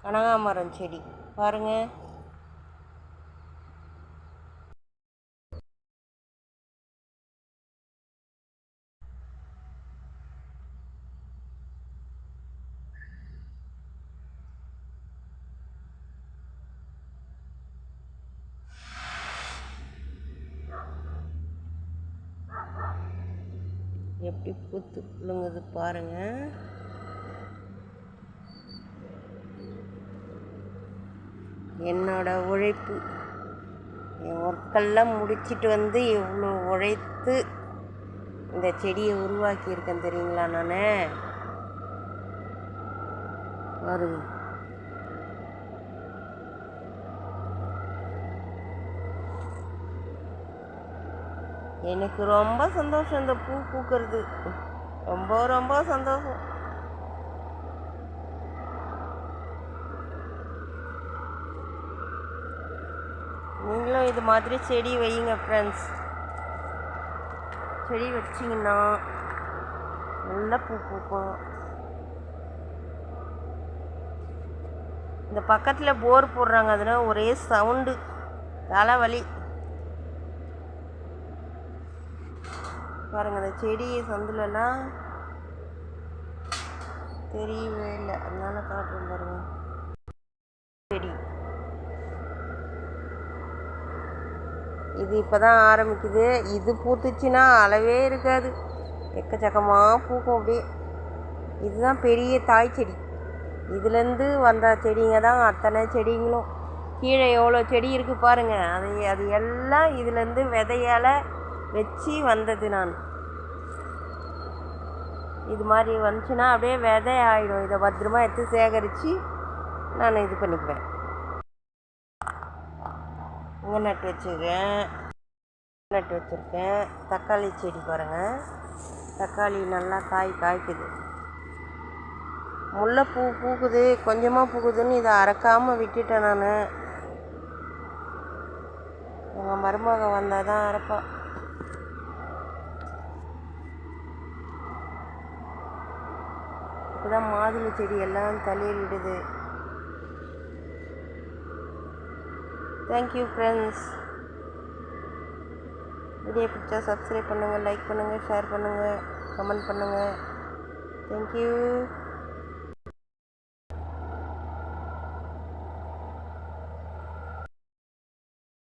கனகாமரம் செடி பாருங்கள். எப்படி பூத்து குலுங்குது பாருங்கள். என்னோட உழைப்பு, என் ஒர்க்கெல்லாம் முடிச்சிட்டு வந்து எவ்வளோ உழைத்து இந்த செடியை உருவாக்கியிருக்கேன் தெரியுங்களா நான். பாருங்க, எனக்கு ரொம்ப சந்தோஷம் இந்த பூ பூக்கிறது. ரொம்ப ரொம்ப சந்தோஷம். நீங்களும் இது மாதிரி செடி வையுங்க ஃப்ரெண்ட்ஸ். செடி வச்சிங்கன்னா நல்லா பூ பூக்கும். இந்த பக்கத்தில் போர் போடுறாங்க, அதனால் ஒரே சவுண்டு, தலைவலி. பாருங்கள், அந்த செடி சந்துலலாம் தெரியவே இல்லை, அதனால காட்டுறேன் பாருங்கள். செடி இது இப்போ தான் ஆரம்பிக்குது. இது பூத்துச்சுன்னா அளவே இருக்காது, எக்கச்சக்கமாக பூக்கும் அப்படியே. இதுதான் பெரிய தாய் செடி. இதுலேருந்து வந்த செடிங்க தான் அத்தனை செடிங்களும். கீழே எவ்வளோ செடி இருக்குது பாருங்கள். அது எல்லாம் இதுலேருந்து விதையால் வச்சு வந்தது. நான் இது மாதிரி வந்துச்சுன்னா அப்படியே விதை ஆகிடும். இதை பத்திரமா எடுத்து சேகரித்து நான் இது பண்ணிக்குவேன். இங்கே நட்டு வச்சுருக்கேன். தக்காளி செடி பாருங்கள். தக்காளி நல்லா காய்க்குது. முல்லைப்பூ பூக்குது, கொஞ்சமாக பூக்குதுன்னு இதை அரைக்காமல் விட்டுட்டேன் நான். எங்கள் மருமக வந்தால் தான் அரைப்பா. இப்போ தான் மாதுளை செடி எல்லாம் தள்ளிடுது. Thank you friends. வீடியோ பிடிச்சா சப்ஸ்கிரைப் பண்ணுங்கள், லைக் பண்ணுங்கள், ஷேர் பண்ணுங்கள், கமெண்ட் பண்ணுங்கள். தேங்க்யூ.